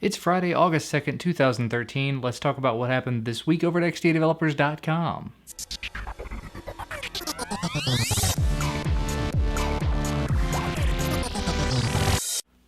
It's Friday, August 2nd, 2013. Let's talk about what happened this week over at xdadevelopers.com.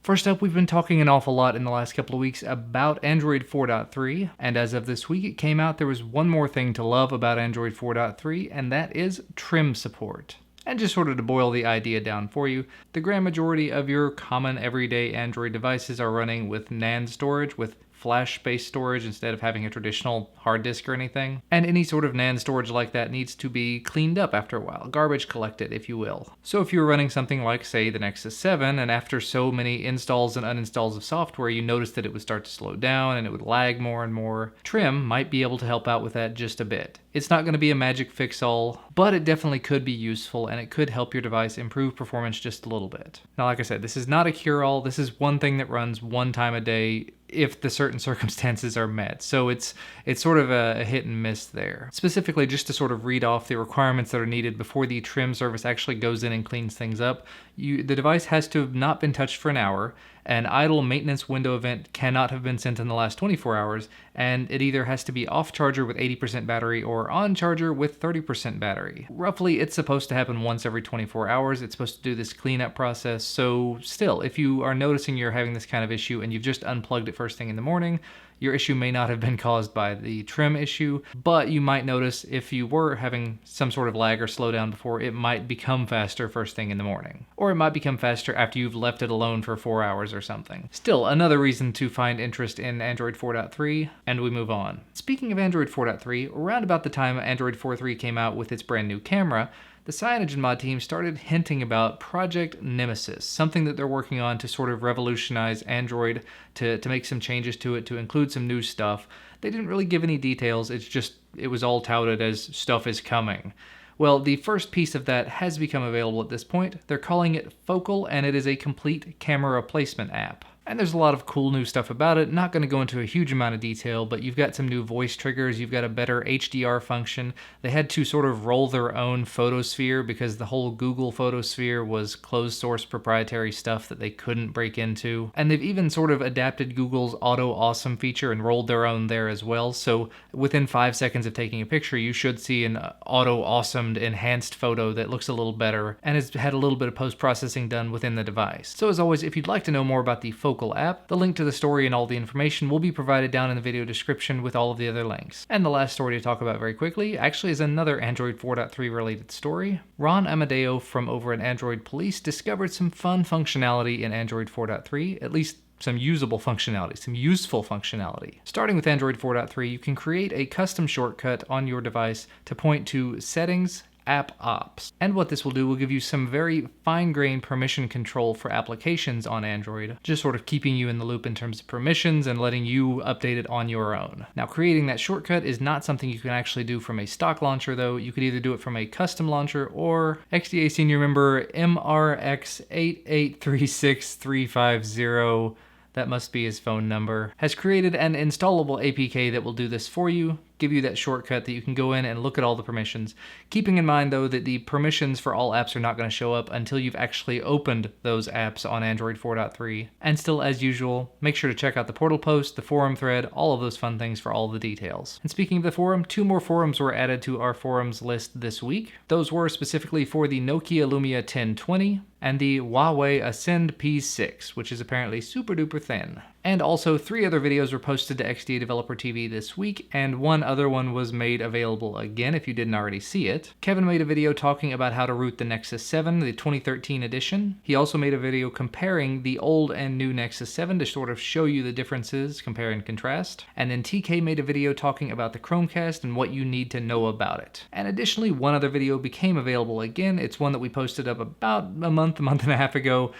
First up, we've been talking an awful lot in the last couple of weeks about Android 4.3, and as of this week it came out, there was one more thing to love about Android 4.3, and that is trim support. And just sort of to boil the idea down for you, the grand majority of your common everyday Android devices are running with NAND storage, with flash-based storage instead of having a traditional hard disk or anything. And any sort of NAND storage like that needs to be cleaned up after a while, garbage collected, if you will. So if you're running something like, say, the Nexus 7, and after so many installs and uninstalls of software, you notice that it would start to slow down and it would lag more and more, trim might be able to help out with that just a bit. It's not going to be a magic fix-all, but it definitely could be useful and it could help your device improve performance just a little bit. Now, like I said, this is not a cure-all. This is one thing that runs one time a day if the certain circumstances are met. So it's sort of a hit and miss there. Specifically, just to sort of read off the requirements that are needed before the trim service actually goes in and cleans things up, the device has to have not been touched for an hour, an idle maintenance window event cannot have been sent in the last 24 hours, and it either has to be off charger with 80% battery or on charger with 30% battery. Roughly, it's supposed to happen once every 24 hours. It's supposed to do this cleanup process, so still, if you are noticing you're having this kind of issue and you've just unplugged it first thing in the morning, your issue may not have been caused by the trim issue, but you might notice if you were having some sort of lag or slowdown before, it might become faster first thing in the morning. Or it might become faster after you've left it alone for 4 hours or something. Still, another reason to find interest in Android 4.3, and we move on. Speaking of Android 4.3, around about the time Android 4.3 came out with its brand new camera, the CyanogenMod team started hinting about Project Nemesis, something that they're working on to sort of revolutionize Android, to make some changes to it, to include some new stuff. They didn't really give any details, it was all touted as stuff is coming. Well, the first piece of that has become available at this point. They're calling it Focal, and it is a complete camera replacement app. And there's a lot of cool new stuff about it. Not going to go into a huge amount of detail, but you've got some new voice triggers, you've got a better HDR function. They had to sort of roll their own photosphere because the whole Google photosphere was closed source proprietary stuff that they couldn't break into. And they've even sort of adapted Google's Auto Awesome feature and rolled their own there as well. So within 5 seconds of taking a picture, you should see an Auto Awesomed enhanced photo that looks a little better and has had a little bit of post-processing done within the device. So as always, if you'd like to know more about the Focal app, the link to the story and all the information will be provided down in the video description with all of the other links. And the last story to talk about very quickly actually is another Android 4.3 related story. Ron Amadeo from over at Android Police discovered some fun functionality in Android 4.3, at least some usable functionality, some useful functionality. Starting with Android 4.3, you can create a custom shortcut on your device to point to Settings, App Ops. And what this will do will give you some very fine-grained permission control for applications on Android, just sort of keeping you in the loop in terms of permissions and letting you update it on your own. Now, creating that shortcut is not something you can actually do from a stock launcher, though. You could either do it from a custom launcher, or XDA senior member MRX8836350, that must be his phone number, has created an installable APK that will do this for you, give you that shortcut that you can go in and look at all the permissions. Keeping in mind, though, that the permissions for all apps are not going to show up until you've actually opened those apps on Android 4.3. And still, as usual, make sure to check out the portal post, the forum thread, all of those fun things for all the details. And speaking of the forum, 2 more forums were added to our forums list this week. Those were specifically for the Nokia Lumia 1020 and the Huawei Ascend P6, which is apparently super duper thin. And also 3 other videos were posted to XDA Developer TV this week, and 1 other one was made available again if you didn't already see it. Kevin made a video talking about how to root the Nexus 7, the 2013 edition. He also made a video comparing the old and new Nexus 7 to sort of show you the differences, compare and contrast. And then TK made a video talking about the Chromecast and what you need to know about it. And additionally, 1 other video became available again. It's one that we posted up about a month and a half ago.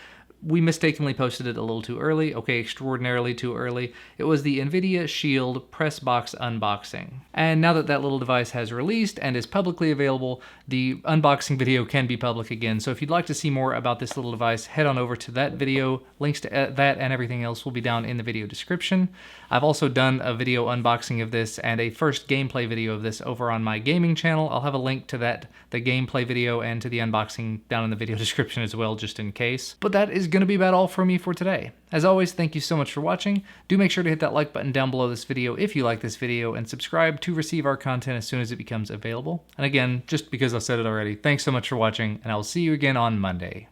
We mistakenly posted it a little too early, okay, extraordinarily too early. It was the NVIDIA Shield Press Box unboxing. And now that that little device has released and is publicly available, the unboxing video can be public again. So if you'd like to see more about this little device, head on over to that video. Links to that and everything else will be down in the video description. I've also done a video unboxing of this and a first gameplay video of this over on my gaming channel. I'll have a link to that, the gameplay video, and to the unboxing down in the video description as well, just in case. But that is going to be about all from me for today. As always, thank you so much for watching. Do make sure to hit that like button down below this video if you like this video, and subscribe to receive our content as soon as it becomes available. And again, just because I said it already, thanks so much for watching, and I will see you again on Monday.